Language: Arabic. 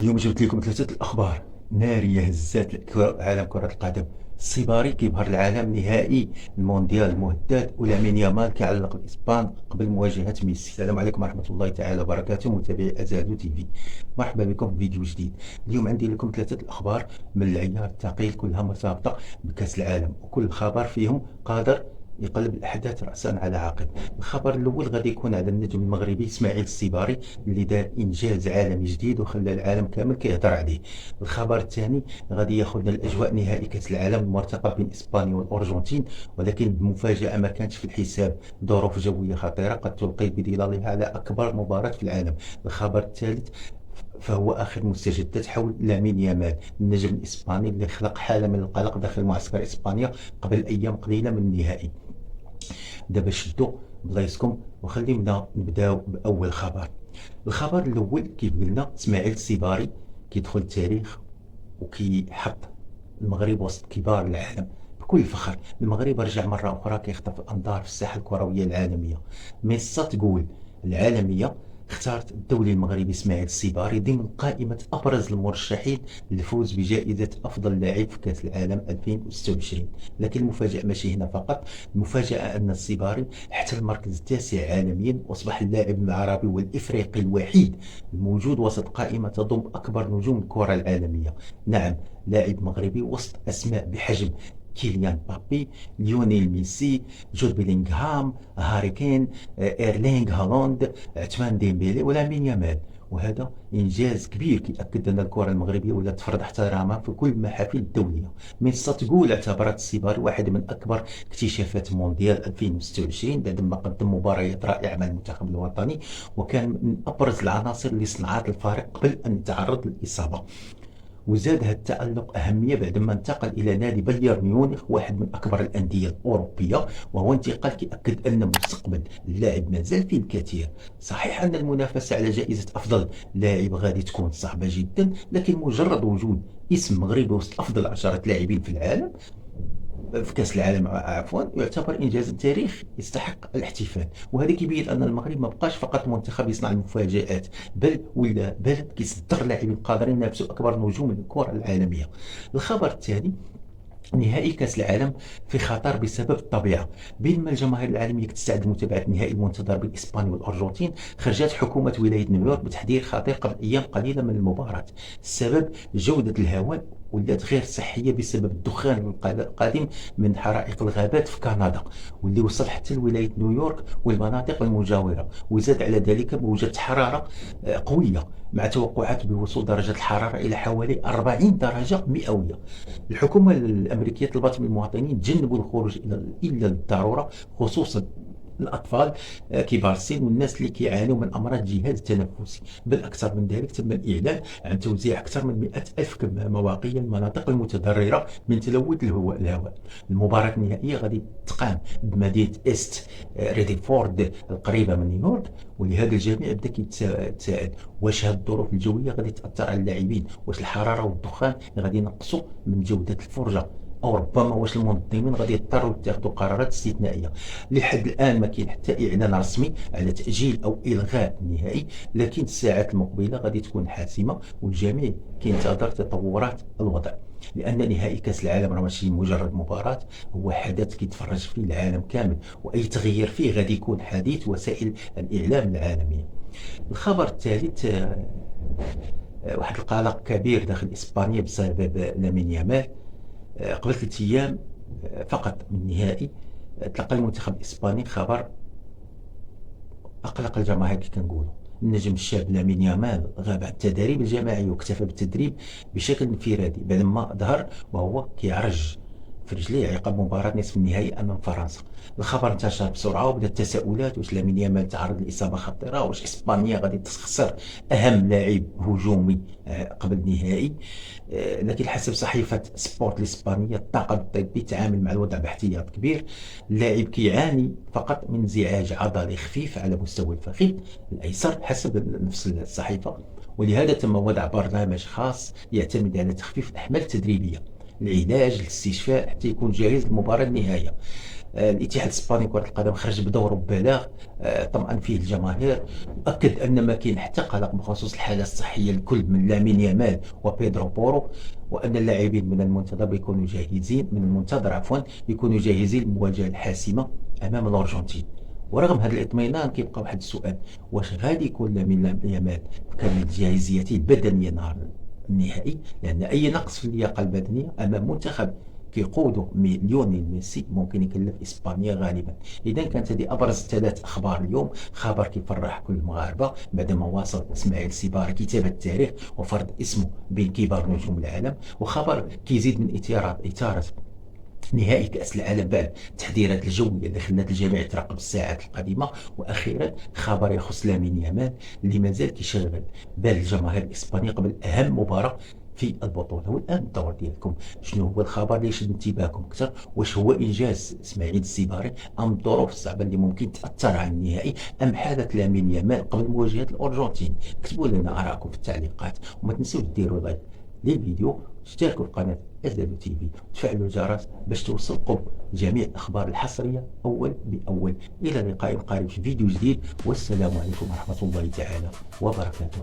اليوم جبت لكم ثلاثة الأخبار نارية هزات عالم كرة القدم. السيباري كيبهر العالم نهائي المونديال المهدد، ولامين يامال كيعلق الإسبان قبل مواجهة ميسي. السلام عليكم ورحمة الله تعالى وبركاته متابعي أزادو تي في، مرحبا بكم في فيديو جديد. اليوم عندي لكم ثلاثة الأخبار من العيار الثقيل، كلها مرتبطة بكأس العالم، وكل خبر فيهم قادر يقلب الأحداث رأسا على عقب. الخبر الأول غادي يكون على النجم المغربي إسماعيل السيباري اللي دار إنجاز عالمي جديد وخلى العالم كامل كيهضر عليه. الخبر الثاني غادي ياخذنا الأجواء نهائي كأس العالم المرتقب بين إسبانيا والأرجنتين، ولكن المفاجأة ما كانتش في الحساب، ظروف جوية خطيرة قد تلقي بظلالها على أكبر مباراة في العالم. الخبر الثالث فهو آخر مستجدات حول لامين يامال النجم الإسباني اللي خلق حالة من القلق داخل معسكر إسبانيا قبل أيام قليلة من النهائي. دابا شدوا بلايصكم وخلينا نبداو باول خبر. الخبر الاول كيف قلنا اسماعيل السيباري كيدخل التاريخ وكيحط المغرب وسط كبار العالم بكل فخر. المغرب رجع مرة أخرى كيخطف الأنظار في الساحة الكروية العالمية. ميسا تقول العالمية اختارت الدولي المغربي اسماعيل السيباري ضمن قائمة أبرز المرشحين للفوز بجائزة أفضل لاعب في كأس العالم 2026. لكن المفاجأة ماشي هنا فقط، المفاجأة أن السيباري احتل المركز التاسع عالميا، وأصبح اللاعب العربي والإفريقي الوحيد الموجود وسط قائمة تضم أكبر نجوم الكرة العالمية. نعم، لاعب مغربي وسط أسماء بحجم كيليان بابي، ليونيل ميسي، جود بيلينغهام، هاري كين، ايرلينغ هالاند، عثمان ديمبيلي ولامين يامال. وهذا انجاز كبير كيأكد ان الكره المغربيه ولات تفرض احترامها في كل المحافل الدوليه. ميسا تقول اعتبرت السيباري واحد من اكبر اكتشافات مونديال 2026 بعد ما قدم مباريات رائعه مع المنتخب الوطني، وكان من ابرز العناصر اللي صنعت الفارق قبل ان يتعرض للاصابه. وزاد هذا التألق أهمية بعدما انتقل إلى نادي بايرن ميونخ، واحد من أكبر الأندية الأوروبية، وهو انتقال يؤكد أن مستقبل اللاعب ما زال فيه الكثير. صحيح أن المنافسة على جائزة أفضل لاعب غادي تكون صعبة جدا، لكن مجرد وجود اسم مغربي وسط أفضل 10 لاعبين في العالم في كأس العالم عفوا يعتبر إنجاز تاريخي يستحق الاحتفال. وهذا كيبين أن المغرب ما بقاش فقط منتخب يصنع المفاجآت، بل ولا بلد كيصدر لاعبين قادرين ينافسوا أكبر نجوم الكرة العالمية. الخبر الثاني، نهائي كأس العالم في خطر بسبب الطبيعة. بينما الجماهير العالمية تستعد لمتابعة النهائي المنتظر بين إسبانيا والأرجنتين، خرجت حكومة ولاية نيويورك بتحذير خطير قبل أيام قليلة من المباراة. السبب جودة الهواء ولات غير صحية بسبب الدخان القادم من حرائق الغابات في كندا، واللي وصل حتى لولاية نيويورك والمناطق المجاورة. وزاد على ذلك موجة حرارة قوية مع توقعات بوصول درجة الحرارة إلى حوالي 40 درجة مئوية. الحكومة الأمريكية طلبت من المواطنين يتجنبوا الخروج إلا للضرورة، خصوصا الأطفال، كبار السن والناس اللي كيعانوا من أمراض الجهاز التنفسي. بل أكثر من ذلك تم الإعلان عن توزيع أكثر من 100 ألف كمامة واقية للمناطق المتضررة من تلوث الهواء. المباراة النهائية غادي تقام بمدينة إيست ريديفورد القريبة من نيويورك، ولهذا الجميع بدا كيتساءل واش هذه الظروف الجوية غادي تأثر على اللاعبين، واش الحرارة والدخان غادي ينقصوا من جودة الفرجة، او ربما واش المنظمين غادي يضطروا يتخذوا قرارات استثنائيه. لحد الان ما كاين حتى اعلان رسمي على تاجيل او الغاء النهائي، لكن الساعات المقبله غادي تكون حاسمه، والجميع كينتظر تطورات الوضع. لان نهائي كاس العالم راه ماشي مجرد مباراه، هو حدث كيتفرج فيه العالم كامل، واي تغيير فيه غادي يكون حديث وسائل الاعلام العالميه. الخبر الثالث، واحد القلق كبير داخل اسبانيا بسبب لامين يامال. قبل 3 أيام فقط من النهائي تلقى المنتخب الإسباني خبر أقلق الجماهير كي كنقولوا. النجم الشاب لامين يامال غاب عن التدريب الجماعي واكتفى بالتدريب بشكل انفرادي بعدما ظهر وهو كيعرج في رجليه عقب مباراة نصف النهائي أمام فرنسا. الخبر انتشر بسرعة وبدات التساؤلات، واش لامين يامال تعرض لإصابة خطيرة، واش إسبانيا غادي تخسر أهم لاعب هجومي قبل النهائي. لكن حسب صحيفة سبورت الإسبانية الطاقم الطبي تعامل مع الوضع باحتياط كبير. اللاعب كيعاني فقط من انزعاج عضلي خفيف على مستوى الفخذ الأيسر حسب نفس الصحيفة، ولهذا تم وضع برنامج خاص يعتمد على تخفيف الأحمال التدريبية، العلاج، الاستشفاء حتى يكون جاهز للمباراة النهائية. الاتحاد الاسباني لكرة القدم خرج بدور ببلاغ طمأن فيه الجماهير، وأكد أن ما كاين حتى قلق بخصوص الحالة الصحية لكل من لامين يامال وبيدرو بورو، وأن اللاعبين من المنتظر يكونوا جاهزين للمواجهة الحاسمة أمام الأرجنتين. ورغم هذا الاطمئنان كيبقى واحد السؤال: واش غادي يكون لامين يامال في كامل جاهزيته البدنية نهار النهائي؟ لأن أي نقص في اللياقة البدنية أمام منتخب كيقودوا ليونيل ميسي ممكن يكلف اسبانيا غالبا. اذا كانت هذه ابرز 3 اخبار اليوم، خبر كيفرح كل المغاربه بعدما واصل اسماعيل سيباري كتابه التاريخ وفرض اسمه بين كبار نجوم العالم، وخبر كيزيد من اثاره نهائي كأس العالم بعد التحذيرات الجوية اللي خلات الجميع يترقب الساعات القادمة. وأخيرا خبر يخص لامين يامال اللي مازال كيشغل بال الجماهير الإسبانية قبل أهم مباراة في البطولة. والآن الدور ديالكم، شنو هو الخبر اللي يشد انتباهكم أكثر؟ واش هو إنجاز إسماعيل السيباري أم الظروف الصعبة اللي ممكن تأثر على النهائي أم حالة لامين يامال قبل مواجهة الأرجنتين؟ اكتبوا لنا آراءكم في التعليقات، وما تنسوا ديروا لايك للفيديو، اشتركوا في قناة SW TV وتفعلوا الجرس باش توصلكم جميع الأخبار الحصرية أول بأول. إلى لقاء قريب في فيديو جديد، والسلام عليكم ورحمة الله تعالى وبركاته.